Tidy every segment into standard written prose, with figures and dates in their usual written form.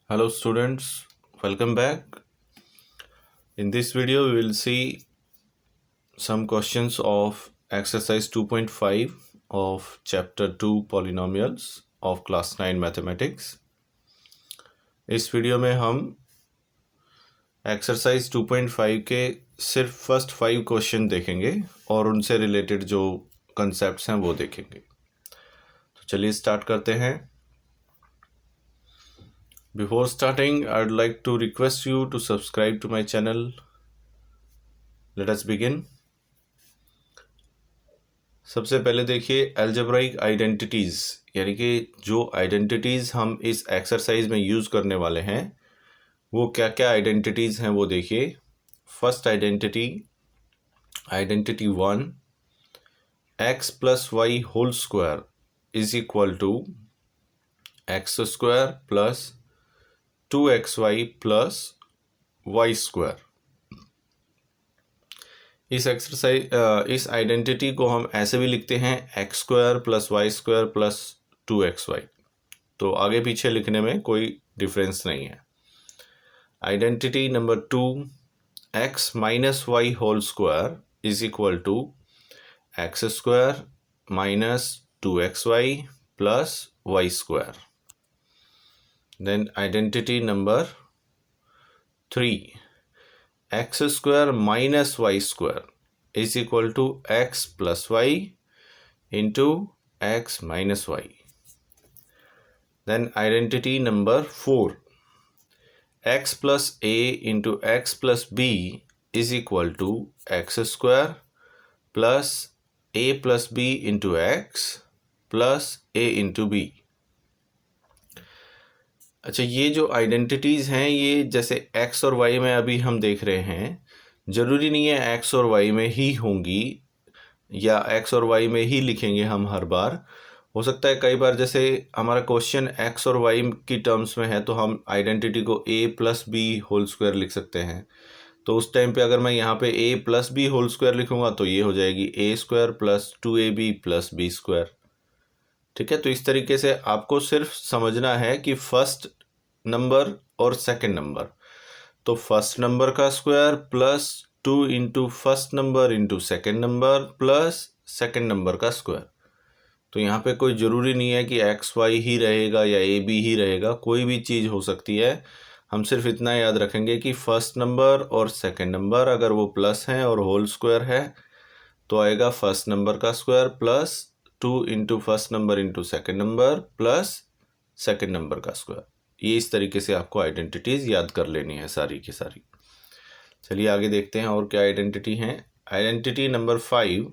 Hello students, welcome back. In this video we will see some questions of exercise 2.5 of chapter 2 polynomials of class 9 mathematics. इस video में हम exercise 2.5 के सिर्फ first 5 question देखेंगे और उनसे रिलेटेड जो कंसेप्ट्स हैं वो देखेंगे। तो चलिए स्टार्ट करते हैं। Before starting, I'd like to request you to subscribe to my channel. Let us begin. सबसे पहले देखिए एल्जेब्राइक आइडेंटिटीज़, यानी कि जो आइडेंटिटीज़ हम इस एक्सरसाइज में यूज़ करने वाले हैं वो क्या क्या आइडेंटिटीज़ हैं वो देखिए। First identity, identity 1, x plus y whole square is equal to x square plus 2xy plus y square. इस आइडेंटिटी को हम ऐसे भी लिखते हैं x square plus y square plus 2xy। तो आगे पीछे लिखने में कोई डिफरेंस नहीं है। Identity number 2, x minus y whole square is equal to x square minus 2xy plus y square. Then identity number 3, x square minus y square is equal to x plus y into x minus y. Then identity number 4, x plus a into x plus b is equal to x square plus a plus b into x plus a into b. अच्छा, ये जो identities हैं ये जैसे x और Y में अभी हम देख रहे हैं, ज़रूरी नहीं है एक्स और वाई में ही होंगी या एक्स और वाई में ही लिखेंगे हम हर बार। हो सकता है कई बार जैसे हमारा क्वेश्चन एक्स और वाई की टर्म्स में है तो हम आइडेंटिटी को ए प्लस बी होल स्क्वायर लिख सकते हैं। तो उस टाइम पे अगर मैं यहाँ पे a plus b whole square लिखूँगा तो ये हो जाएगी a square plus 2ab plus b square. ठीक है, तो इस तरीके से आपको सिर्फ समझना है कि फर्स्ट नंबर और सेकंड नंबर, तो फर्स्ट नंबर का square plus 2 into first number into second number plus second number का स्क्वायर। तो यहाँ पे कोई ज़रूरी नहीं है कि एक्स वाई ही रहेगा या ए बी ही रहेगा, कोई भी चीज़ हो सकती है। हम सिर्फ इतना याद रखेंगे कि फर्स्ट नंबर और सेकेंड नंबर अगर वो प्लस हैं और होल स्क्वायर है तो आएगा फर्स्ट नंबर का square plus 2 into first number into second number plus second number का स्क्वायर। ये इस तरीके से आपको आइडेंटिटीज़ याद कर लेनी है सारी की सारी। चलिए आगे देखते हैं और क्या आइडेंटिटी हैं। Identity number 5,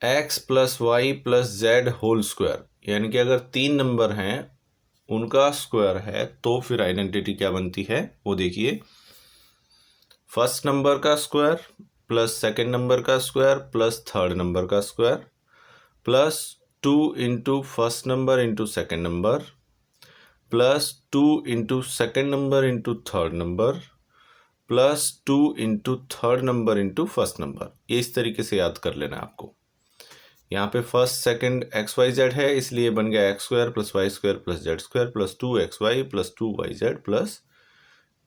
x plus y plus z whole square, यानी कि अगर 3 नंबर हैं उनका स्क्वायर है तो फिर आइडेंटिटी क्या बनती है वो देखिए। फर्स्ट नंबर का स्क्वायर प्लस सेकेंड नंबर का स्क्वायर प्लस थर्ड नंबर का square plus 2 into first number into second number plus 2 into second number into third number plus 2 into third number into first number. ये इस तरीके से याद कर लेना आपको। यहाँ पे first second x y z है इसलिए बन गया x square plus y square plus z square plus 2xy plus 2yz plus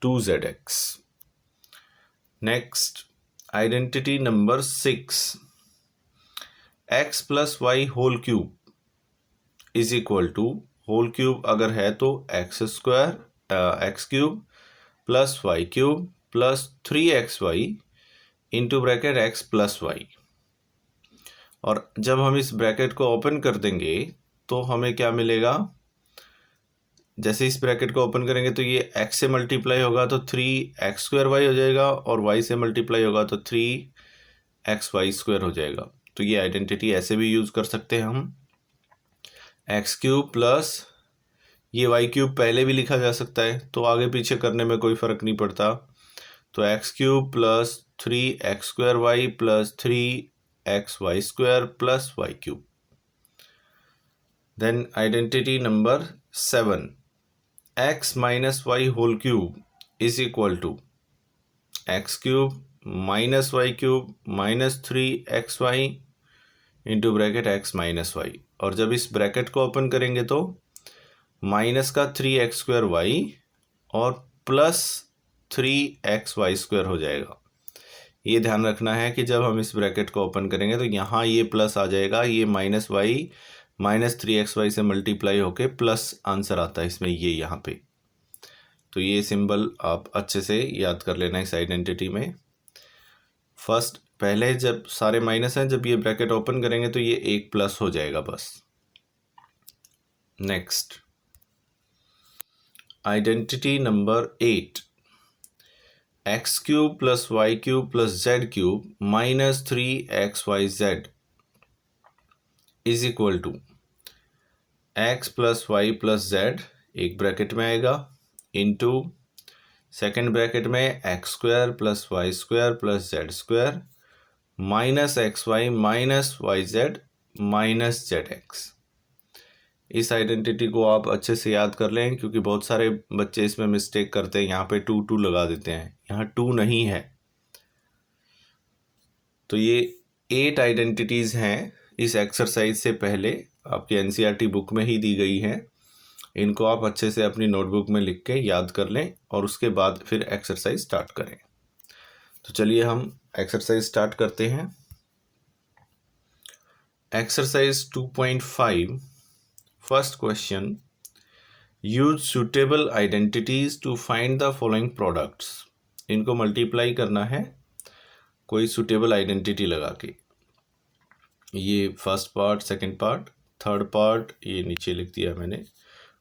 2zx। Next identity number 6, x plus y whole cube is equal to, whole cube अगर है तो x square x cube plus y cube plus 3xy into bracket x plus y. और जब हम इस bracket को open कर देंगे तो हमें क्या मिलेगा, जैसे इस ब्रैकेट को ओपन करेंगे तो ये x से मल्टीप्लाई होगा तो 3x स्क्वायर वाई हो जाएगा और y से मल्टीप्लाई होगा तो 3xy स्क्वायर हो जाएगा। तो ये आइडेंटिटी ऐसे भी यूज़ कर सकते हैं हम, एक्स क्यूब प्लस ये वाई क्यूब पहले भी लिखा जा सकता है तो आगे पीछे करने में कोई फ़र्क नहीं पड़ता। तो x cube plus 3x square y plus 3xy square plus y cube. Then identity number 7, x minus y whole cube is equal to x cube minus y cube minus 3xy into bracket x minus y. और जब इस bracket को open करेंगे तो minus का 3x² और plus 3xy² हो जाएगा। ये ध्यान रखना है कि जब हम इस ब्रैकेट को ओपन करेंगे तो यहाँ ये प्लस आ जाएगा, ये -y -3xy से मल्टीप्लाई होके प्लस आंसर आता है इसमें, ये यहाँ पे। तो ये सिंबल आप अच्छे से याद कर लेना इस आइडेंटिटी में। फर्स्ट पहले जब सारे माइनस हैं, जब ये ब्रैकेट ओपन करेंगे तो ये एक प्लस हो जाएगा बस। Next identity number 8, x³ + y³ + z³ - 3xyz is equal to x + y + z एक ब्रैकेट में आएगा, इंटू सेकेंड ब्रैकेट में x² + y² + z² -xy -yz -zx। इस आइडेंटिटी को आप अच्छे से याद कर लें, क्योंकि बहुत सारे बच्चे इसमें मिस्टेक करते हैं, यहाँ पे 2 लगा देते हैं, यहाँ 2 नहीं है। तो ये 8 आइडेंटिटीज़ हैं इस एक्सरसाइज से पहले, आपकी एनसीईआरटी बुक में ही दी गई हैं। इनको आप अच्छे से अपनी नोटबुक में लिख के याद कर लें और उसके बाद फिर एक्सरसाइज स्टार्ट करें। तो चलिए हम एक्सरसाइज स्टार्ट करते हैं। Exercise 2.5 first question, use suitable identities to find the following products. इनको मल्टीप्लाई करना है कोई सुटेबल आइडेंटिटी लगा के। ये first part, second part, third part ये नीचे लिख दिया मैंने,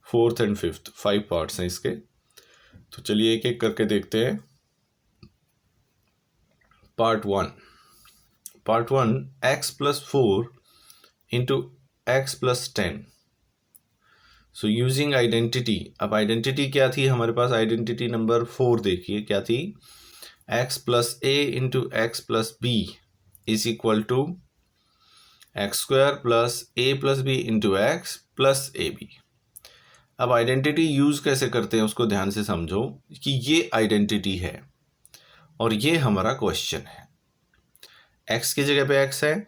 फोर्थ एंड फिफ्थ, 5 पार्ट्स हैं इसके। तो चलिए एक एक करके देखते हैं। Part 1, x + 4 into x + 10। So using identity, अब आइडेंटिटी क्या थी हमारे पास, आइडेंटिटी नंबर 4 देखिए क्या थी, x + a into x + b is equal to x² + a + b into x + ab। अब आइडेंटिटी यूज कैसे करते हैं उसको ध्यान से समझो कि ये आइडेंटिटी है और ये हमारा क्वेश्चन है। x की जगह पे x है,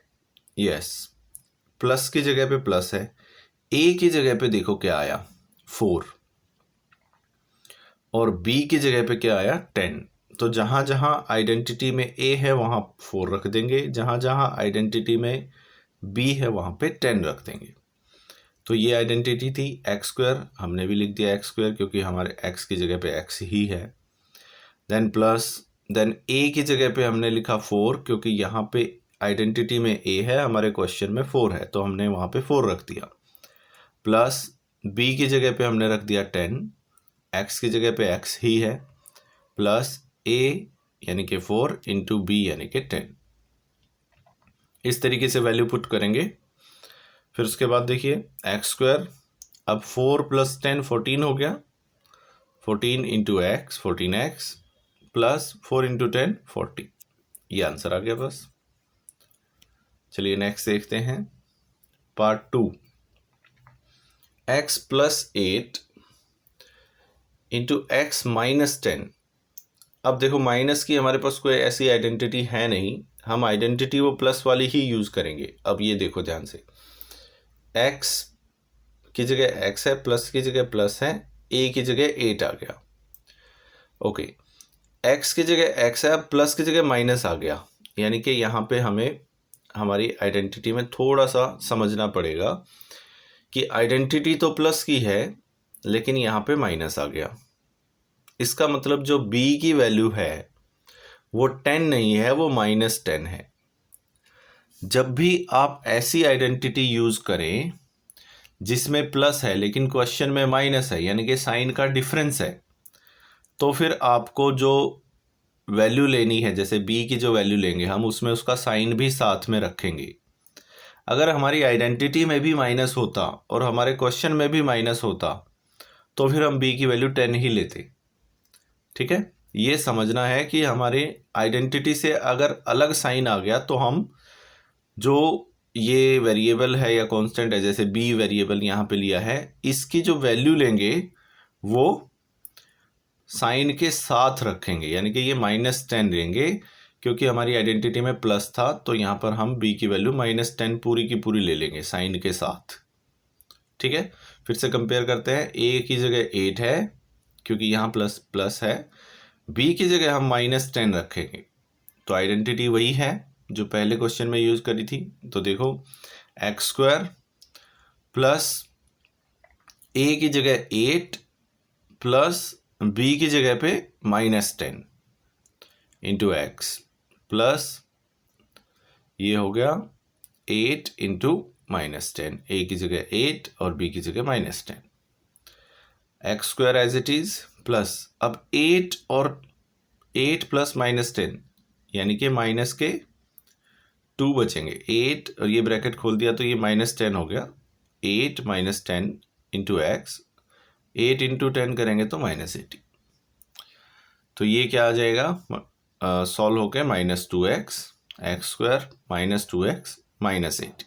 यस, प्लस की जगह पे प्लस है, a की जगह पे देखो क्या आया 4 और b की जगह पे क्या आया 10। तो जहां जहां आइडेंटिटी में a है वहां 4 रख देंगे, जहां जहां आइडेंटिटी में b है वहां पे 10 रख देंगे। तो ये आइडेंटिटी थी x², हमने भी लिख दिया x² क्योंकि हमारे x की जगह पे x ही है। देन प्लस, देन a की जगह पे हमने लिखा 4 क्योंकि यहाँ पे आइडेंटिटी में a है, हमारे क्वेश्चन में 4 है, तो हमने वहाँ पे 4 रख दिया। प्लस b की जगह पे हमने रख दिया 10, x की जगह पे x ही है, प्लस a यानी कि 4 इंटू b यानी कि 10। इस तरीके से वैल्यू पुट करेंगे। फिर उसके बाद देखिए x², अब 4 + 10 14 हो गया, 14 into x 14x plus 4 into 10 40, ये आंसर आ गया बस। चलिए नेक्स्ट देखते हैं। Part 2, x + 8 into x - 10। अब देखो माइनस की हमारे पास कोई ऐसी आइडेंटिटी है नहीं, हम आइडेंटिटी वो प्लस वाली ही यूज करेंगे। अब ये देखो ध्यान से, x की जगह x है, प्लस की जगह प्लस है, a की जगह 8 आ गया। ओके, x की जगह x है, प्लस की जगह माइनस आ गया, यानी कि यहाँ पे हमें हमारी आइडेंटिटी में थोड़ा सा समझना पड़ेगा कि आइडेंटिटी तो प्लस की है लेकिन यहाँ पे माइनस आ गया। इसका मतलब जो b की वैल्यू है वो 10 नहीं है, वो -10 है। जब भी आप ऐसी आइडेंटिटी यूज करें जिसमें प्लस है लेकिन क्वेश्चन में माइनस है, यानी कि साइन का डिफरेंस है, तो फिर आपको जो वैल्यू लेनी है, जैसे b की जो वैल्यू लेंगे हम, उसमें उसका साइन भी साथ में रखेंगे। अगर हमारी आइडेंटिटी में भी माइनस होता और हमारे क्वेश्चन में भी माइनस होता तो फिर हम b की वैल्यू 10 ही लेते। ठीक है, ये समझना है कि हमारे आइडेंटिटी से अगर अलग साइन आ गया तो हम जो ये वेरिएबल है या कांस्टेंट है, जैसे b वेरिएबल यहाँ पे लिया है, इसकी जो वैल्यू लेंगे वो साइन के साथ रखेंगे, यानी कि ये -10 लेंगे क्योंकि हमारी आइडेंटिटी में प्लस था, तो यहाँ पर हम b की वैल्यू -10 पूरी की पूरी ले लेंगे साइन के साथ। ठीक है, फिर से कंपेयर करते हैं। a की जगह 8 है क्योंकि यहाँ प्लस प्लस है, b की जगह हम -10 रखेंगे, तो आइडेंटिटी वही है जो पहले क्वेश्चन में यूज़ करी थी। तो देखो x² प्लस a की जगह 8 प्लस b की जगह पे -10 इंटू एक्स प्लस ये हो गया 8 इंटू -10, a की जगह 8 और b की जगह -10, x² as it is plus अब 8 और 8 प्लस -10 यानी कि माइनस के 2 बचेंगे। 8 और ये ब्रैकेट खोल दिया तो ये -10 हो गया। 8 -10 इंटू एक्स, 8 इंटू 10 करेंगे तो -80। तो ये क्या आ जाएगा सॉल्व होके -2x, x² -2x -80।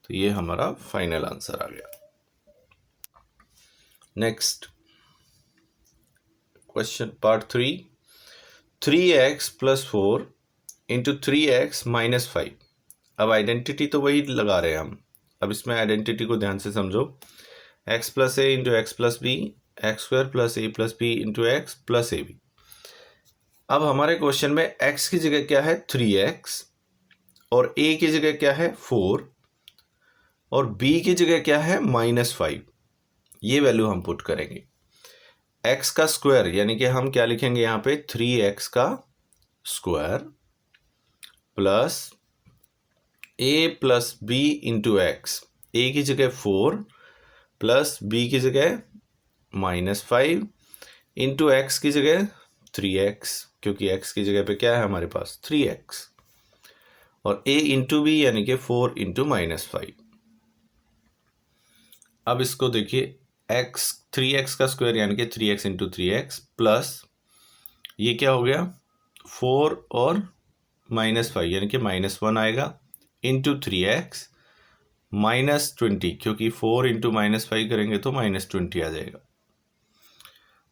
तो ये हमारा फाइनल आंसर आ गया। Next question part 3, 3x + 4 into 3x - 5। अब आइडेंटिटी तो वही लगा रहे हैं हम। अब इसमें आइडेंटिटी को ध्यान से समझो। x + a into x + b, x² + a + b into x + ab। अब हमारे क्वेश्चन में x की जगह क्या है 3x और a की जगह क्या है 4 और b की जगह क्या है -5। ये वैल्यू हम पुट करेंगे। x का स्क्वायर यानी कि हम क्या लिखेंगे यहाँ पे 3x का square plus a + b into x, a की जगह 4 प्लस b की जगह -5 इंटू एक्स की जगह 3x, क्योंकि x की जगह पे क्या है हमारे पास 3x, और a इंटू b यानी कि 4 इंटू -5। अब इसको देखिए x 3x का स्क्वायर यानी कि 3x इंटू 3x प्लस ये क्या हो गया 4 और -5 यानी कि -1 आएगा इंटू 3x -20, क्योंकि 4 इंटू -5 करेंगे तो -20 आ जाएगा।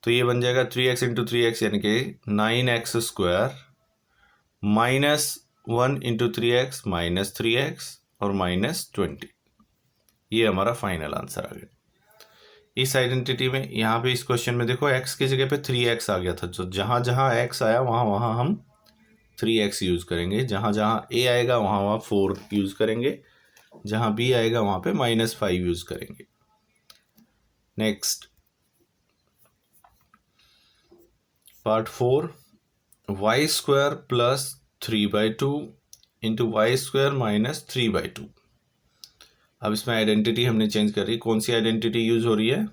तो ये बन जाएगा 3x इंटू 3x यानी कि 9x² -1 इंटू 3x -3x और -20। ये हमारा फाइनल आंसर आ गया। इस आइडेंटिटी में यहाँ पे इस क्वेश्चन में देखो x की जगह पे 3x आ गया था, तो जहाँ जहाँ x आया वहाँ वहाँ हम 3x यूज़ करेंगे, जहाँ जहाँ a आएगा वहाँ वहाँ 4 यूज़ करेंगे, जहाँ b आएगा वहाँ पे -5 यूज़ करेंगे। Next part 4, y² + 3/2 into y² - 3/2। अब इसमें आइडेंटिटी हमने चेंज कर रही। कौन सी आइडेंटिटी यूज़ हो रही है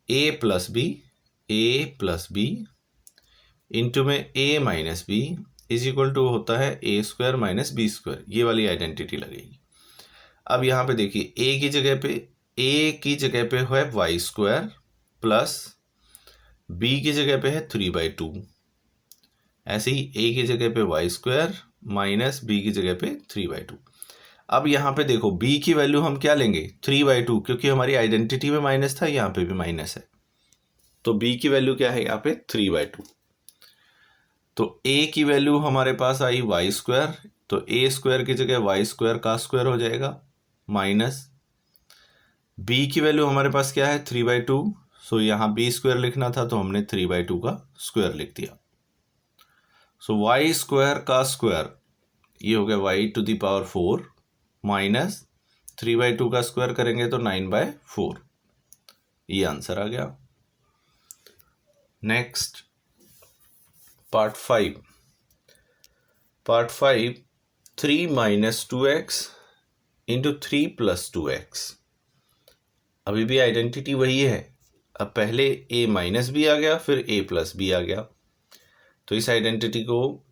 a + b इंटू में a - b is equal to होता है a² - b²। ये वाली आइडेंटिटी लगेगी। अब यहाँ पे देखिए a की जगह पे है y² प्लस b की जगह पे है 3/2। ऐसे ही a की जगह पे y² माइनस b की जगह पे 3/2। अब यहाँ पे देखो b की वैल्यू हम क्या लेंगे 3/2, क्योंकि हमारी आइडेंटिटी में माइनस था, यहाँ पे भी माइनस है, तो b की वैल्यू क्या है यहाँ पे 3/2। तो a की वैल्यू हमारे पास आई y², तो a² की जगह y² का स्क्वायर हो जाएगा माइनस b की वैल्यू हमारे पास क्या है 3/2, सो यहाँ b² लिखना था तो हमने 3/2 का स्क्वायर लिख दिया। सो y² का स्क्वायर ये हो गया y⁴ माइनस 3/2 का स्क्वायर करेंगे तो 9/4। ये आंसर आ गया। Next part 5, 3 - 2x into 3 + 2x। अभी भी आइडेंटिटी वही है। अब पहले a - b आ गया, फिर a + b आ गया, तो इस आइडेंटिटी को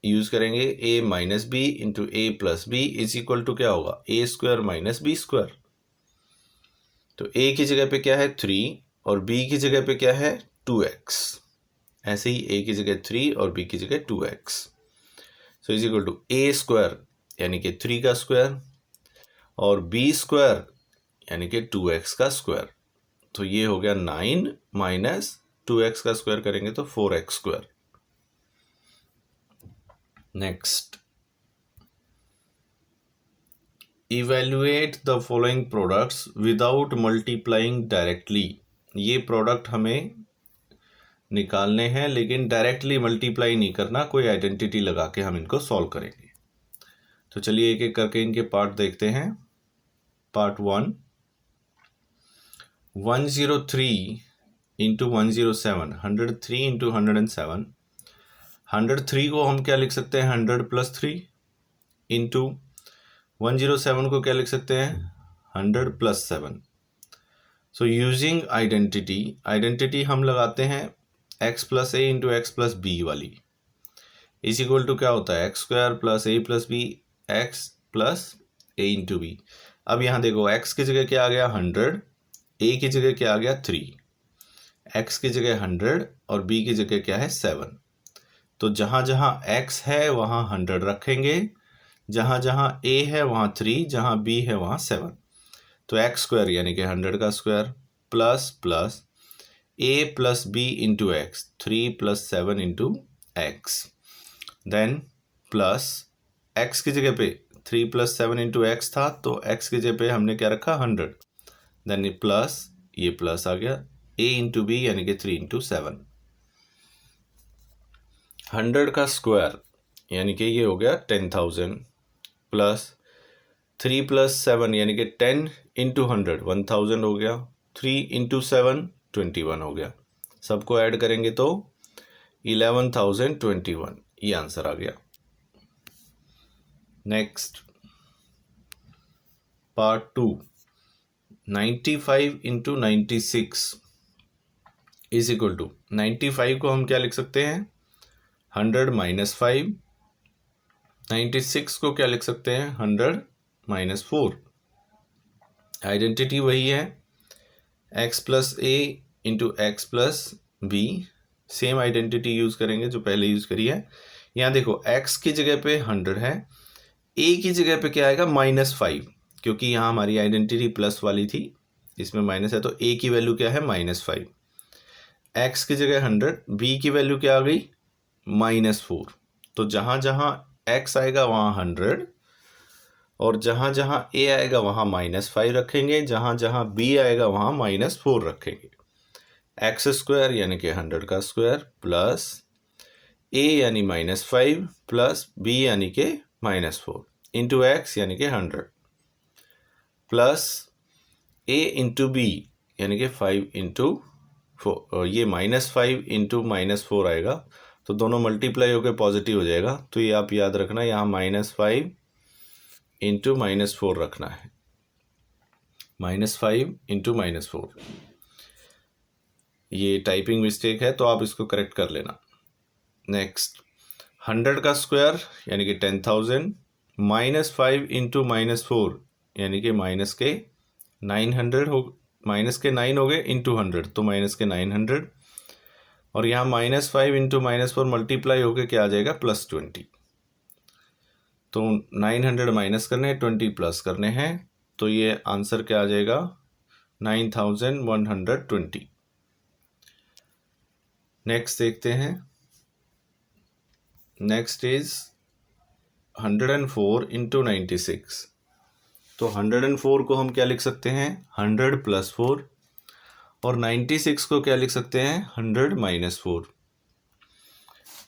यूज़ करेंगे a - b into a + b is equal to क्या होगा a² - b²। तो a की जगह पे क्या है 3 और b की जगह पे क्या है 2x, ऐसे ही a की जगह 3 और b की जगह 2x, so is equal to a² यानी कि 3 का स्क्वायर और b² यानी कि 2x का स्क्वायर। तो ये हो गया 9 माइनस 2x का स्क्वायर करेंगे तो 4x²। Next evaluate the following products without multiplying directly. ये प्रोडक्ट हमें निकालने हैं लेकिन डायरेक्टली मल्टीप्लाई नहीं करना, कोई आइडेंटिटी लगा के हम इनको सॉल्व करेंगे। तो चलिए एक एक करके इनके पार्ट देखते हैं। Part 1, 103 into 107, 103 into 107। 103 को हम क्या लिख सकते हैं, 100 प्लस 3 इंटू 107 को क्या लिख सकते हैं, 100 प्लस 7। सो यूजिंग आइडेंटिटी हम लगाते हैं x plus a into x plus B वाली, इज इक्वल टू क्या होता है, x square plus a plus B x plus a into B. अब यहाँ देखो x की जगह क्या आ गया 100, a की जगह क्या आ गया 3, x की जगह 100 और b की जगह क्या है 7। तो जहाँ जहाँ x है वहाँ 100 रखेंगे, जहाँ जहाँ a है वहाँ 3, जहाँ b है वहाँ 7। तो एक्स स्क्वायर यानी कि 100 का square plus plus a plus b into x, 3 plus 7 into x, then plus x की जगह पे 3 प्लस 7 इंटू एक्स था तो x की जगह पे हमने क्या रखा 100, देन प्लस ये प्लस आ गया a इंटू बी यानी कि 3 इंटू 7। 100 का स्क्वायर यानी कि ये हो गया 10,000 प्लस 3 प्लस 7 यानी कि 10 इंटू 100 1000 हो गया, 3 इंटू 7 21 हो गया। सबको ऐड करेंगे तो 11,021, ये आंसर आ गया। Next part 2, 95 into 96 is equal to 95 को हम क्या लिख सकते हैं 100 माइनस 5, 96 को क्या लिख सकते हैं 100 माइनस 4। आइडेंटिटी वही है x plus a into x plus b, same identity use करेंगे जो पहले यूज़ करी है। यहाँ देखो x की जगह पे 100 है, a की जगह पे क्या आएगा -5, क्योंकि यहाँ हमारी आइडेंटिटी प्लस वाली थी, इसमें माइनस है तो a की वैल्यू क्या है -5। x की जगह 100, b की वैल्यू क्या आ गई -4। तो जहाँ जहाँ x आएगा वहाँ 100 और जहाँ जहाँ a आएगा वहाँ -5 रखेंगे, जहाँ जहाँ b आएगा वहाँ -4 रखेंगे। एक्स स्क्वायर यानी कि 100 का स्क्वायर प्लस a यानी -5 प्लस b यानी कि -4 इंटू एक्स यानी कि 100 प्लस a इंटू बी यानी कि 5 इंटू 4, ये -5 इंटू -4 आएगा तो दोनों मल्टीप्लाई होकर पॉजिटिव हो जाएगा। तो ये आप याद रखना, यहाँ -5 इंटू -4 रखना है, -5 इंटू -4। ये टाइपिंग मिस्टेक है तो आप इसको करेक्ट कर लेना। नेक्स्ट 100 का स्क्वायर यानी कि 10,000 -5 इंटू -4 यानी कि माइनस के 900 हो, -9 हो गए इंटू 100 तो -900 और यहाँ -5 इंटू -4 मल्टीप्लाई होकर क्या आ जाएगा +20। तो 900 माइनस करने हैं, 20 प्लस करने हैं, तो ये आंसर क्या आ जाएगा 9120। नेक्स्ट देखते हैं। Next is 104 into 96। तो 104 को हम क्या लिख सकते हैं 100 प्लस 4 और 96 को क्या लिख सकते हैं 100 माइनस 4।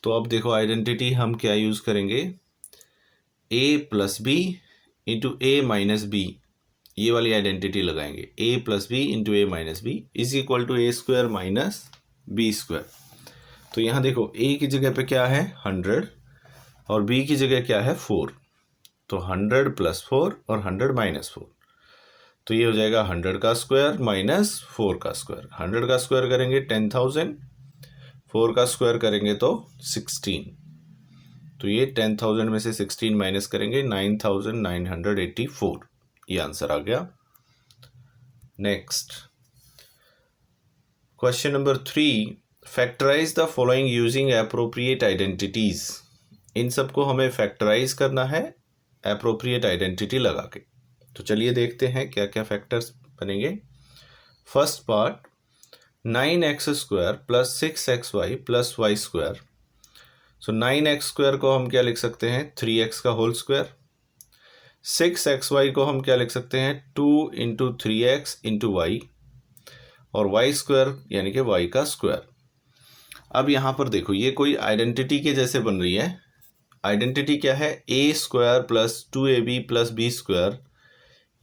तो अब देखो आइडेंटिटी हम क्या यूज़ करेंगे, a plus b into a minus b, ये वाली आइडेंटिटी लगाएंगे, a plus b into a minus b is equal to a square minus b square. तो यहाँ देखो a की जगह पे क्या है 100 और b की जगह क्या है 4, तो 100 प्लस 4 और 100 माइनस 4, तो ये हो जाएगा 100 का स्क्वायर माइनस 4 का स्क्वायर। 100 का स्क्वायर करेंगे 10,000, 4 का स्क्वायर करेंगे तो 16, तो ये 10,000 में से 16 माइनस करेंगे 9,984, ये आंसर आ गया। Next question number 3, factorise the following using appropriate identities. इन सबको हमें फैक्टराइज करना है एप्रोप्रिएट आइडेंटिटी लगा के। तो चलिए देखते हैं क्या क्या फैक्टर्स बनेंगे। First part 9x square plus 6xy plus y square. So 9x square को हम क्या लिख सकते हैं 3x का होल स्क्वायर। 6xy को हम क्या लिख सकते हैं, 2 इंटू 3x इंटू वाई, और वाई स्क्वायर यानी कि वाई का स्क्वायर। अब यहाँ पर देखो ये कोई आइडेंटिटी के जैसे बन रही है। आइडेंटिटी क्या है, a square plus 2ab plus b square,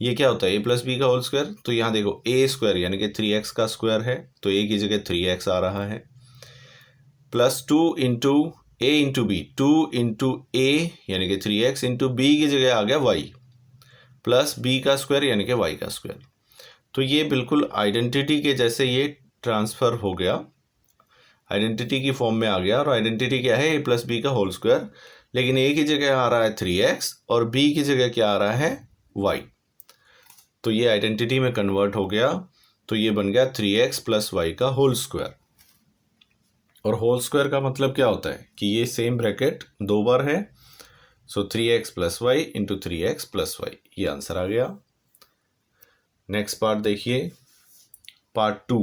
ये क्या होता है, ए प्लस बी का होल स्क्वायर। तो यहाँ देखो ए स्क्वायर यानी कि 3x का स्क्वायर है, तो ए की जगह 3x आ रहा है, प्लस 2 इंटू ए इंटू बी, 2 इंटू ए यानी कि 3x इंटू बी की जगह आ गया y, प्लस बी का स्क्वायर यानी कि y का स्क्वायर। तो ये बिल्कुल आइडेंटिटी के जैसे ये ट्रांसफ़र हो गया, आइडेंटिटी की फॉर्म में आ गया। और आइडेंटिटी क्या है, ए प्लस बी का होल स्क्वायर, लेकिन ए की जगह आ रहा है 3x और बी की जगह क्या आ रहा है, y। तो ये आइडेंटिटी में कन्वर्ट हो गया, तो ये बन गया 3x प्लस वाई का होल स्क्वायर। और होल स्क्वायर का मतलब क्या होता है कि ये सेम ब्रैकेट दो बार है, so 3x plus y into 3x plus y, ये आंसर आ गया। नेक्स्ट पार्ट देखिए, part 2,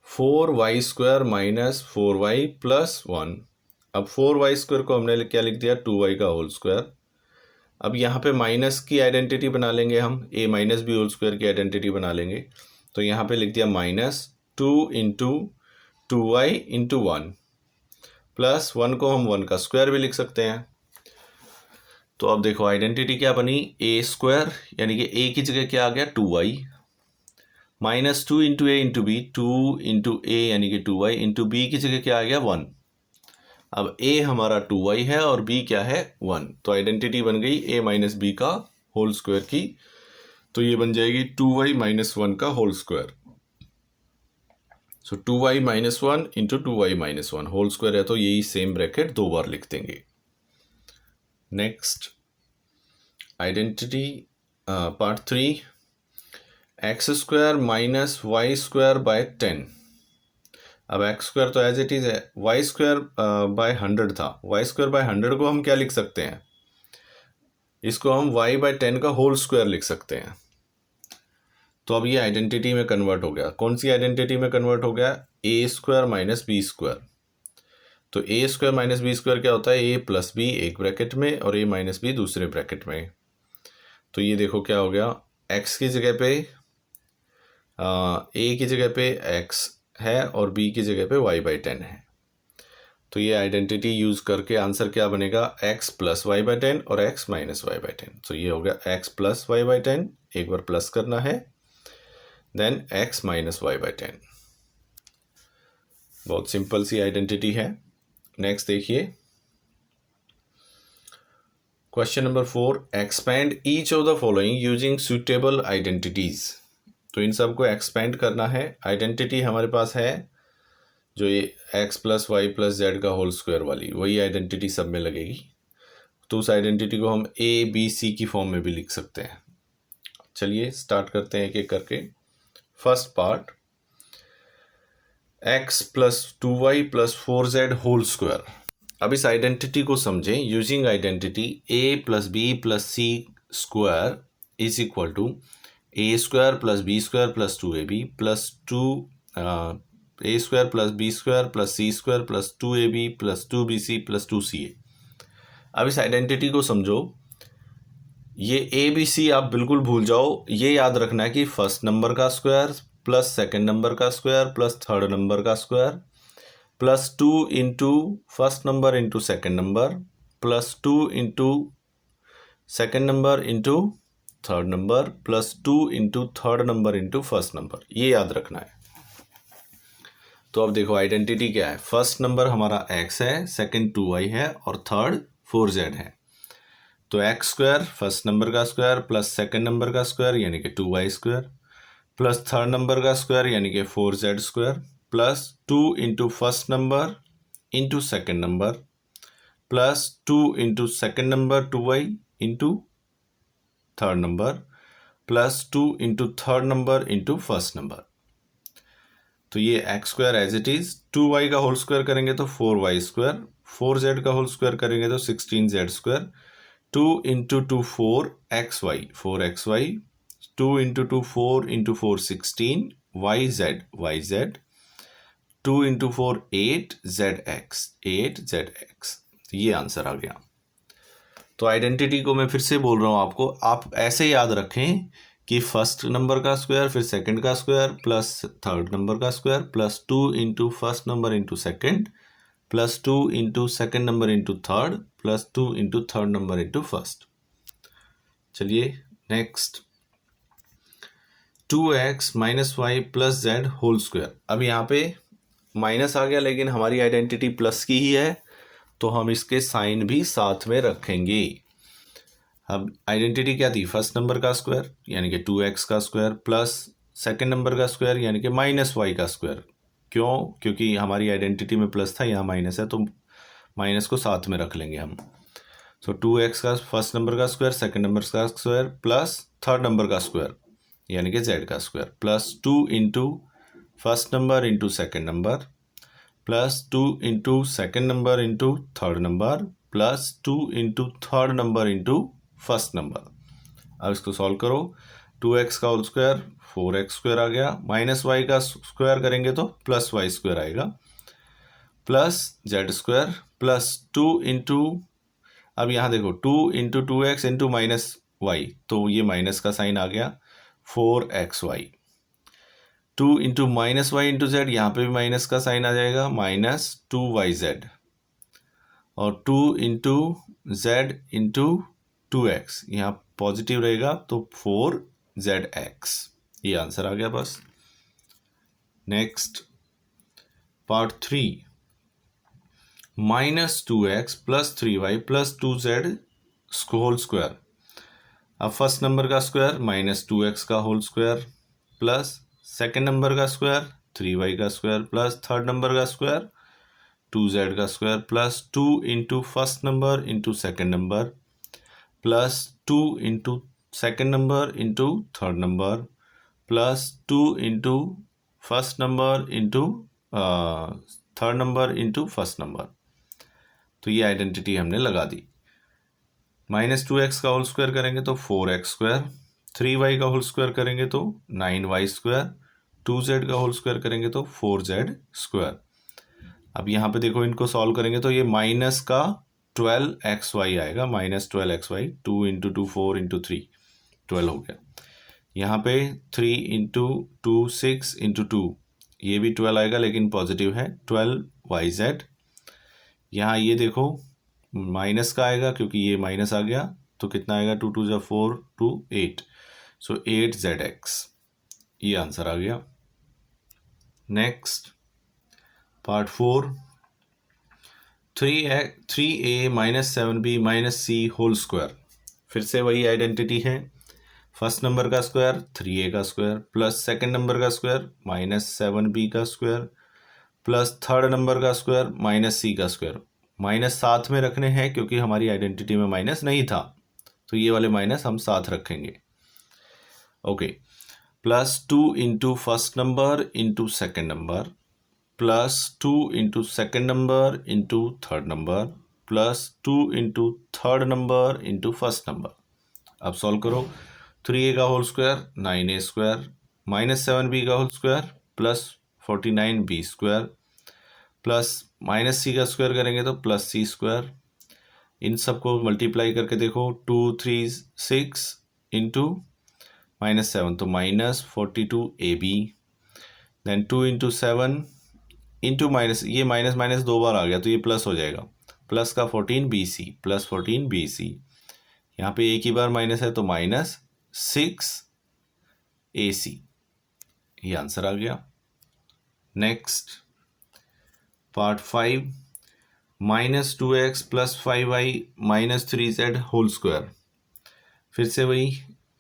4y square minus 4y plus 1। अब 4y स्क्वायर को हमने क्या लिख दिया, 2y का होल स्क्वायर। अब यहाँ पे माइनस की आइडेंटिटी बना लेंगे हम, ए माइनस बी होल स्क्वायर की आइडेंटिटी बना लेंगे। तो यहाँ पे लिख दिया minus 2 into 2y into 1, plus 1 को हम 1 का स्क्वायर भी लिख सकते हैं। तो अब देखो आइडेंटिटी क्या बनी, ए स्क्वायर यानी कि ए की जगह क्या आ गया, 2y, माइनस 2 इंटू ए इंटू बी, 2 इंटू ए यानी कि 2y इंटू बी की जगह क्या आ गया, 1। अब a हमारा 2y है और b क्या है, 1। तो आइडेंटिटी बन गई a माइनस बी का होल स्क्वायर की, तो ये बन जाएगी 2y माइनस 1 का whole square. So 2y minus 1 into 2y minus 1 whole square है, तो यही सेम ब्रैकेट दो बार लिख देंगे। नेक्स्ट identity part 3, x square minus y square by 10। अब एक्स स्क्वायर तो एज इट इज़ है, वाई स्क्वायर बाय 100 था, वाई स्क्वायर बाय 100 को हम क्या लिख सकते हैं, इसको हम वाई बाय 10 का होल स्क्वायर लिख सकते हैं। तो अब ये आइडेंटिटी में कन्वर्ट हो गया। कौन सी आइडेंटिटी में कन्वर्ट हो गया, ए स्क्वायर माइनस बी स्क्वायर। तो ए स्क्वायर माइनस बी स्क्वायर क्या होता है, ए प्लस बी एक ब्रैकेट में और ए माइनस बी दूसरे ब्रैकेट में। तो ये देखो क्या हो गया, एक्स की जगह पे ए की जगह पे एक्स है और बी की जगह पे y बाई 10 है। तो ये आइडेंटिटी यूज़ करके आंसर क्या बनेगा, x प्लस वाई बाई 10 और x माइनस वाई बाई 10। तो ये हो गया x प्लस वाई बाई 10, एक बार प्लस करना है, then x minus y by 10। बहुत सिंपल सी आइडेंटिटी है। नेक्स्ट देखिए question number 4, expand each of the following using suitable identities. तो इन सब को एक्सपेंड करना है। आइडेंटिटी हमारे पास है जो ये x plus y plus z का होल स्क्वायर वाली, वही आइडेंटिटी सब में लगेगी। तो उस आइडेंटिटी को हम a b c की फॉर्म में भी लिख सकते हैं। चलिए स्टार्ट करते हैं एक एक करके। First part, x plus 2y plus 4z whole square. अब इस आइडेंटिटी को समझें using identity a plus b plus c square is equal to a square plus b square plus 2ab plus 2 a square plus b square plus c square plus 2ab plus 2bc plus 2ca। अब इस identity को समझो, ये A B C आप बिल्कुल भूल जाओ, ये याद रखना है कि फर्स्ट नंबर का स्क्वायर प्लस सेकेंड नंबर का स्क्वायर प्लस थर्ड नंबर का square plus 2 into first number into second number plus 2 into second number into third number plus 2 into third number into first number, ये याद रखना है। तो अब देखो आइडेंटिटी क्या है, फर्स्ट नंबर हमारा x है, सेकंड 2y है और थर्ड 4z है। तो एक्स स्क्वायर फर्स्ट नंबर का स्क्वायर प्लस सेकंड नंबर का स्क्वायर यानी कि 2y square plus third number का स्क्वायर यानी कि 4z square plus 2 into first number into second number plus 2 into second number 2y into third number plus 2 into third number into first number. तो ये x square as it is, 2y का whole square करेंगे तो 4y square, 4z का whole square करेंगे तो 16z square, 2 into 2 4xy 4xy, 2 into 2 4 into 4 16 yz 2 into 4 8 zx 8 zx। तो ये आंसर आ गया। तो आइडेंटिटी को मैं फिर से बोल रहा हूँ आपको, आप ऐसे याद रखें कि फर्स्ट नंबर का स्क्वायर फिर सेकंड का स्क्वायर प्लस थर्ड नंबर का square plus 2 into first number into second plus 2 into second number into third plus 2 into third number into first. चलिए next, 2x minus y plus z whole square. अब यहाँ पे minus आ गया लेकिन हमारी identity plus की ही है, तो हम इसके साइन भी साथ में रखेंगे। अब आइडेंटिटी क्या थी, फर्स्ट नंबर का स्क्वायर यानी कि 2x का स्क्वायर प्लस सेकंड नंबर का स्क्वायर यानी कि माइनस वाई का स्क्वायर। क्यों, क्योंकि हमारी आइडेंटिटी में प्लस था, यहाँ माइनस है, तो माइनस को साथ में रख लेंगे हम। सो 2x का फर्स्ट नंबर का स्क्वायर सेकंड नंबर का स्क्वायर प्लस थर्ड नंबर का स्क्वायर यानी कि z का square plus 2 into first number into second number plus 2 into second number into third number plus 2 into third number into first number. अब इसको solve करो, 2x का whole square 4x square आ गया, minus Y का square करेंगे तो plus y square आएगा plus z square plus 2 into, अब यहाँ देखो 2 into 2x into minus Y, तो ये माइनस का साइन आ गया 4xy। 2 into minus y into z, यहाँ पे भी माइनस का साइन आ जाएगा माइनस 2yz, और 2 इंटू जेड इंटू 2x, यहाँ पॉजिटिव रहेगा तो 4zx। ये आंसर आ गया बस। Next part 3, minus 2x plus 3y plus 2z whole square. अब फर्स्ट नंबर का स्क्वायर माइनस 2x का whole square plus second number का स्क्वायर 3y का स्क्वायर प्लस थर्ड नंबर का स्क्वायर 2z का square plus 2 into first number into second number plus 2 into second number into third number plus 2 into first number into third number into first number. तो ये identity हमने लगा दी। Minus 2x का whole square करेंगे तो 4x square, 3y का whole square करेंगे तो 9y स्क्वायर, 2z का होल स्क्वायर करेंगे तो 4z स्क्वायर। अब यहाँ पे देखो इनको सॉल्व करेंगे तो ये माइनस का 12xy आएगा, माइनस 12xy, 2 इंटू 2 4 इंटू 3 12 हो गया। यहाँ पे 3 इंटू 2 6 इंटू 2, ये भी 12 आएगा लेकिन पॉजिटिव है 12yz। यहाँ ये देखो माइनस का आएगा क्योंकि ये माइनस आ गया, तो कितना आएगा 2 2 4 2 8, सो 8zx। ये आंसर आ गया। Next part 4, 3a minus 7b minus c whole square. फिर से वही आइडेंटिटी है, फर्स्ट नंबर का स्क्वायर 3a का स्क्वायर प्लस सेकंड नंबर का स्क्वायर माइनस 7b का स्क्वायर प्लस थर्ड नंबर का स्क्वायर माइनस c का स्क्वायर। माइनस साथ में रखने हैं क्योंकि हमारी आइडेंटिटी में माइनस नहीं था, तो ये वाले माइनस हम साथ रखेंगे। Okay, plus 2 into first number into second number plus 2 into second number into third number plus 2 into third number into first number. अब सॉल्व करो, 3a का whole square 9a square minus 7b का whole square plus 49b square plus minus c का square करेंगे तो plus c square. इन सबको multiply करके देखो, 2 3 6 इंटू माइनस 7 तो minus 42ab, then 2 into 7 into minus, ये माइनस माइनस दो बार आ गया तो ये प्लस हो जाएगा, प्लस का 14bc प्लस 14bc। यहाँ पे एक ही बार माइनस है तो माइनस 6ac। ये आंसर आ गया। Next part 5, minus 2x plus 5y minus 3z whole square. फिर से वही,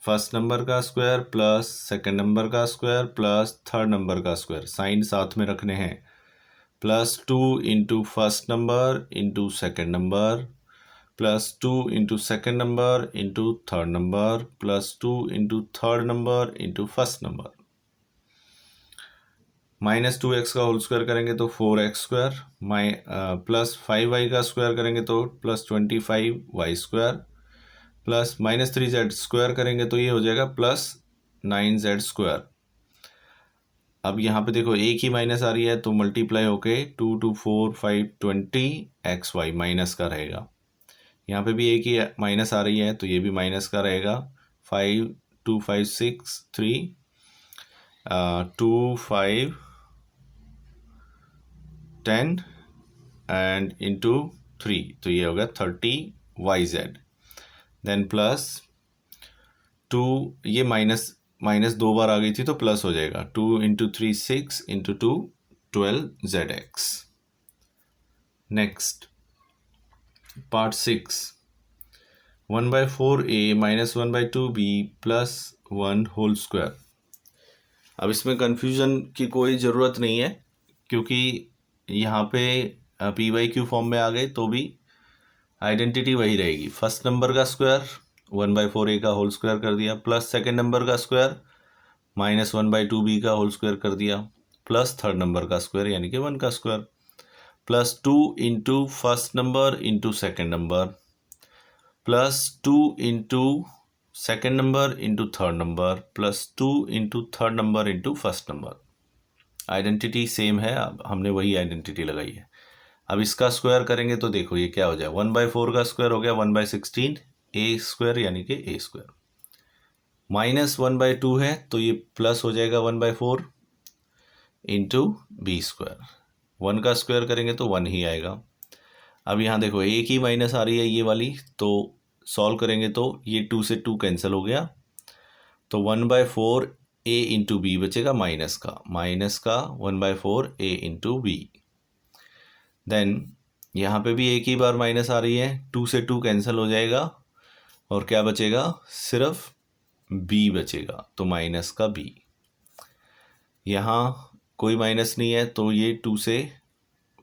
फर्स्ट नंबर का स्क्वायर प्लस सेकंड नंबर का स्क्वायर प्लस थर्ड नंबर का स्क्वायर, साइन साथ में रखने हैं, plus 2 into first number into second number plus 2 into second number into third number plus 2 into third number into first number. Minus 2x का whole square करेंगे तो 4x square, plus 5y का square करेंगे तो plus 25y square plus minus 3z square करेंगे तो ये हो जाएगा प्लस 9z स्क्वायर। अब यहाँ पे देखो एक ही माइनस आ रही है तो मल्टीप्लाई होके 2 2 4 5 20 xy माइनस का रहेगा, यहाँ पे भी एक ही माइनस आ रही है तो ये भी माइनस का रहेगा। 5 2 5 6 3 2 5 10 एंड इंटू 3 तो ये होगा 30 YZ। देन प्लस 2, ये माइनस 2 बार आ गई थी तो प्लस हो जाएगा। 2 into 3 6 into 2 12ZX। Next part 6 1/4A minus 1/2B plus 1 whole square. अब इसमें कन्फ्यूज़न की कोई ज़रूरत नहीं है क्योंकि यहाँ पे PYQ फॉर्म में आ गए तो भी आइडेंटिटी वही रहेगी। फर्स्ट नंबर का स्क्वायर 1/4A का होल स्क्वायर कर दिया, प्लस सेकेंड नंबर का स्क्वायर माइनस 1/2B का होल स्क्वायर कर दिया, प्लस थर्ड नंबर का स्क्वायर यानी कि 1 का square, plus 2 into first number into second number, plus 2 into second number into third number, plus 2 into third number into first number. Identity same है, अब हमने वही आइडेंटिटी लगाई है। अब इसका स्क्वायर करेंगे तो देखो ये क्या हो जाए, 1/4 का स्क्वायर हो गया 1/16 A स्क्वायर यानी कि A स्क्वायर, माइनस 1/2 है तो ये प्लस हो जाएगा 1/4 इंटू B स्क्वायर। 1 का स्क्वायर करेंगे तो 1 ही आएगा। अब यहाँ देखो एक ही माइनस आ रही है ये वाली, तो सॉल्व करेंगे तो ये 2 से 2 कैंसिल हो गया तो 1/4 A इंटू B बचेगा माइनस का 1/4 A इंटू B। देन यहाँ पे भी एक ही बार माइनस आ रही है, 2 से 2 कैंसिल हो जाएगा और क्या बचेगा, सिर्फ B बचेगा तो माइनस का B। यहाँ कोई माइनस नहीं है तो ये 2 से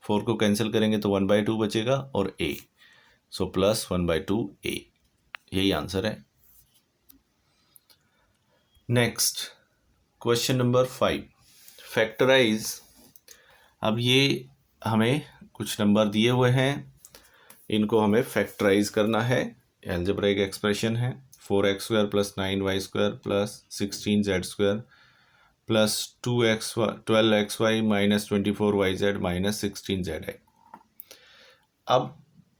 4 को कैंसिल करेंगे तो 1/2 बचेगा और A, सो प्लस 1/2 A, यही आंसर है। Next question number 5 factorise. अब ये हमें कुछ नंबर दिए हुए हैं, इनको हमें फैक्टराइज करना है। एल्जेब्राइक एक्सप्रेशन है 4x² plus 9y² plus 16z² plus 12xy minus 24yz minus 16z। अब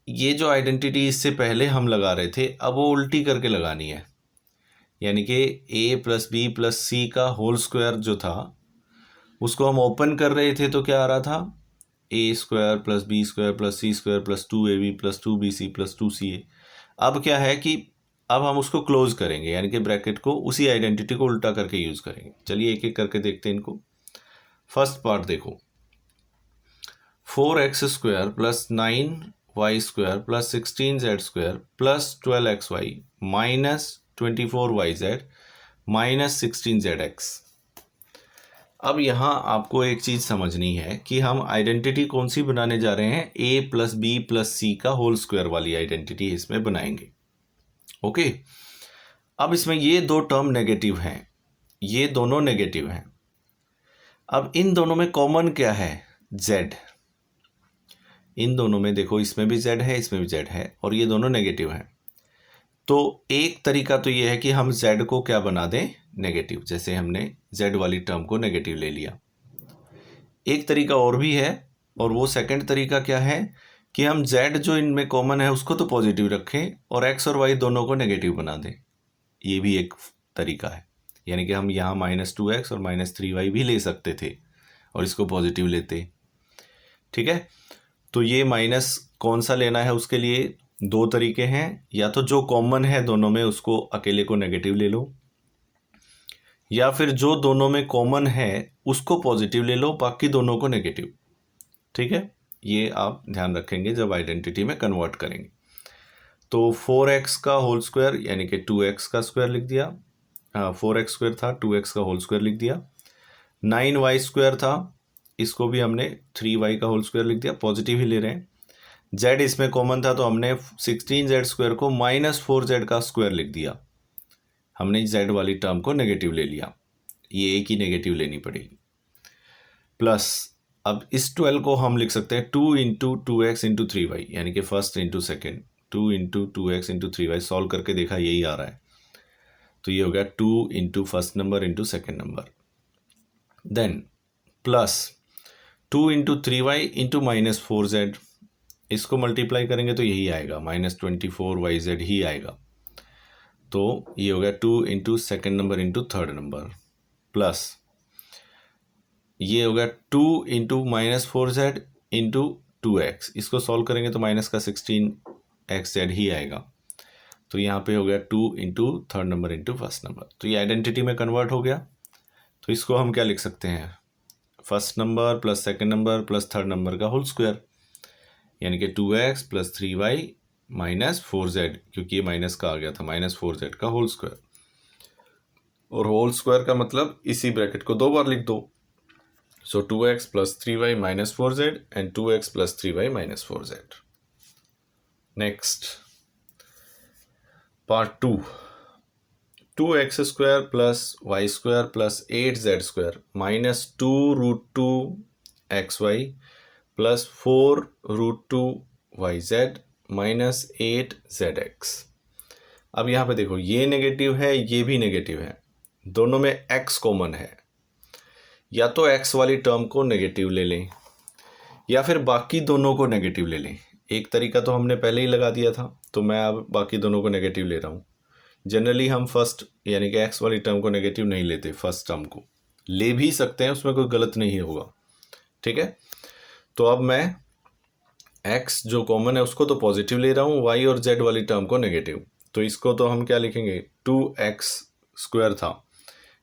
ये जो आइडेंटिटी इससे पहले हम लगा रहे थे अब वो उल्टी करके लगानी है, यानी कि A plus B plus C का होल स्क्वायर जो था उसको हम ओपन कर रहे थे तो क्या आ रहा था, A² plus B² plus C² plus 2AB plus 2BC plus 2CA। अब क्या है कि अब हम उसको क्लोज करेंगे, यानी कि ब्रैकेट को उसी आइडेंटिटी को उल्टा करके यूज करेंगे। चलिए एक एक करके देखते हैं इनको। फर्स्ट पार्ट देखो, 4x² plus 9y² plus 16z² plus 12xy minus 24yz minus 16zx। अब यहाँ आपको एक चीज़ समझनी है कि हम आइडेंटिटी कौन सी बनाने जा रहे हैं, A plus B plus C का होल स्क्वायर वाली आइडेंटिटी इसमें बनाएंगे। ओके, अब इसमें ये दो टर्म नेगेटिव हैं, ये दोनों नेगेटिव हैं। अब इन दोनों में कॉमन क्या है, Z। इन दोनों में देखो इसमें भी Z है इसमें भी Z है और ये दोनों नेगेटिव हैं। तो एक तरीका तो ये है कि हम Z को क्या बना दें, नेगेटिव, जैसे हमने Z वाली टर्म को नेगेटिव ले लिया। एक तरीका और भी है और वो सेकंड तरीका क्या है कि हम Z जो इनमें कॉमन है उसको तो पॉजिटिव रखें और X और Y दोनों को नेगेटिव बना दें। ये भी एक तरीका है, यानी कि हम यहाँ -2x और -3y भी ले सकते थे और इसको पॉजिटिव लेते। ठीक है, तो ये माइनस कौन सा लेना है उसके लिए दो तरीके हैं, या तो जो कॉमन है दोनों में उसको अकेले को नेगेटिव ले लो, या फिर जो दोनों में कॉमन है उसको पॉजिटिव ले लो बाकी दोनों को नेगेटिव। ठीक है, ये आप ध्यान रखेंगे जब आइडेंटिटी में कन्वर्ट करेंगे। तो 4x का होल स्क्वायर यानी कि 2x का स्क्वायर लिख दिया, 4x² था 2x का होल स्क्वायर लिख दिया, 9y² था इसको भी हमने 3y का होल स्क्वायर लिख दिया, पॉजिटिव ही ले रहे हैं। z इसमें कॉमन था तो हमने 16z² को -4z का स्क्वायर लिख दिया, हमने z वाली टर्म को नेगेटिव ले लिया, ये एक ही नेगेटिव लेनी पड़ेगी। प्लस अब इस 12 को हम लिख सकते हैं 2 इंटू 2x इंटू 3y, यानी कि first into second, 2 into 2x into 3y। Solve करके देखा यही आ रहा है, तो ये हो गया 2 into first number into second number. Then plus 2 into 3y into -4z, इसको मल्टीप्लाई करेंगे तो यही आएगा, -24YZ ही आएगा। तो ये हो गया 2 into second number into third number, plus ये हो गया 2 इंटू -4Z इंटू 2x। इसको सॉल्व करेंगे तो माइनस का 16XZ ही आएगा। तो यहाँ पे हो गया 2 into third number into first number. तो ये आइडेंटिटी में कन्वर्ट हो गया। तो इसको हम क्या लिख सकते हैं, first number plus second number plus third number का होल स्क्वायर, यानी कि 2x plus 3y minus 4z, क्योंकि ये माइनस का आ गया था, -4z का होल स्क्वायर। और होल स्क्वायर का मतलब इसी ब्रैकेट को 2 बार लिख दो। So 2x plus 3y minus 4z and 2x plus 3y minus 4z। Next part 2, 2x square plus y square plus 8z square minus 2√2xy plus 4√2yz minus 8zx। अब यहाँ पे देखो, ये नेगेटिव है, ये भी नेगेटिव है, दोनों में x कॉमन है। या तो x वाली टर्म को नेगेटिव ले लें या फिर बाकी दोनों को नेगेटिव ले लें। एक तरीका तो हमने पहले ही लगा दिया था, तो मैं अब बाकी दोनों को नेगेटिव ले रहा हूँ। जनरली हम फर्स्ट यानी कि x वाली टर्म को नेगेटिव नहीं लेते, फर्स्ट टर्म को ले भी सकते हैं, उसमें कोई गलत नहीं होगा, ठीक है। तो अब मैं x जो कॉमन है उसको तो पॉजिटिव ले रहा हूँ, y और z वाली टर्म को नेगेटिव। तो इसको तो हम क्या लिखेंगे, 2x स्क्वायर था,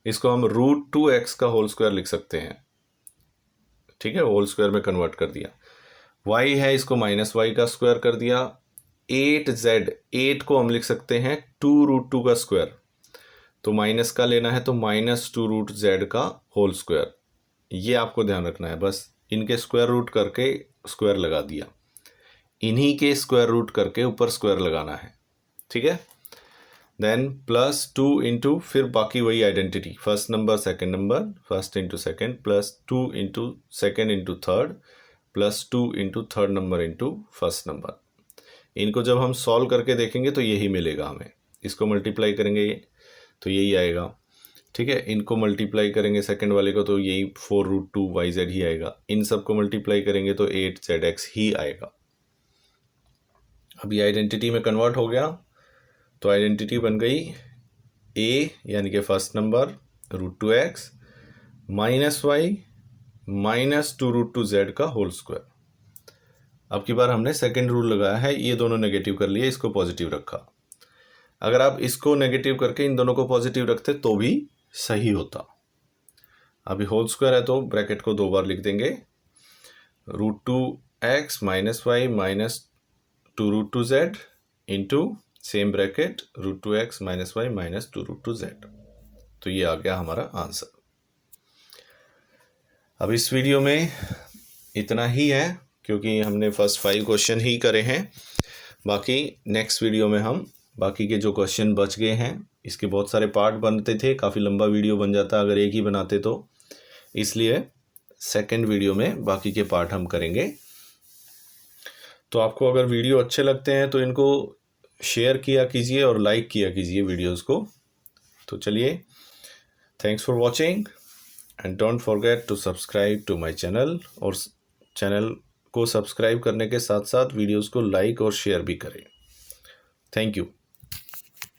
इसको हम √2x का होल स्क्वायर लिख सकते हैं, ठीक है, होल स्क्वायर में कन्वर्ट कर दिया। y है, इसको -y का स्क्वायर कर दिया। 8z, 8 को हम लिख सकते हैं 2√2 का स्क्वायर, तो माइनस का लेना है तो -2√z का होल स्क्वायर। ये आपको ध्यान रखना है, बस इनके स्क्वायर रूट करके स्क्वायर लगा दिया, इन्हीं के स्क्वायर रूट करके ऊपर स्क्वायर लगाना है, ठीक है। देन प्लस 2 इंटू फिर बाकी वही identity, first number second number, first into second plus 2 into second into third plus 2 into third number into first number. इनको जब हम सॉल्व करके देखेंगे तो यही मिलेगा हमें। इसको मल्टीप्लाई करेंगे तो यही आएगा, ठीक है। इनको मल्टीप्लाई करेंगे सेकंड वाले को तो यही 4√2yz ही आएगा। इन सब को मल्टीप्लाई करेंगे तो 8zx ही आएगा। अभी आइडेंटिटी में कन्वर्ट हो गया, तो आइडेंटिटी बन गई a यानी कि first number √2x minus y minus 2√2z का होल स्क्वायर। अब की बार हमने सेकेंड रूल लगाया है, ये दोनों नेगेटिव कर लिए, इसको पॉजिटिव रखा। अगर आप इसको नेगेटिव करके इन दोनों को पॉजिटिव रखते तो भी सही होता। अभी होल स्क्वायर है तो ब्रैकेट को 2 बार लिख देंगे, √2x minus y minus 2√2z into same bracket √2x minus y minus 2√2z। तो ये आ गया हमारा आंसर। अब इस वीडियो में इतना ही है, क्योंकि हमने फर्स्ट 5 क्वेश्चन ही करे हैं। बाकी नेक्स्ट वीडियो में हम बाकी के जो क्वेश्चन बच गए हैं, इसके बहुत सारे पार्ट बनते थे, काफ़ी लंबा वीडियो बन जाता अगर एक ही बनाते तो, इसलिए सेकंड वीडियो में बाकी के पार्ट हम करेंगे। तो आपको अगर वीडियो अच्छे लगते हैं तो इनको शेयर किया कीजिए और लाइक किया कीजिए वीडियोस को। तो चलिए, thanks for watching and don't forget to subscribe to my channel. और चैनल को सब्सक्राइब करने के साथ साथ वीडियोस को लाइक और शेयर भी करें। Thank you.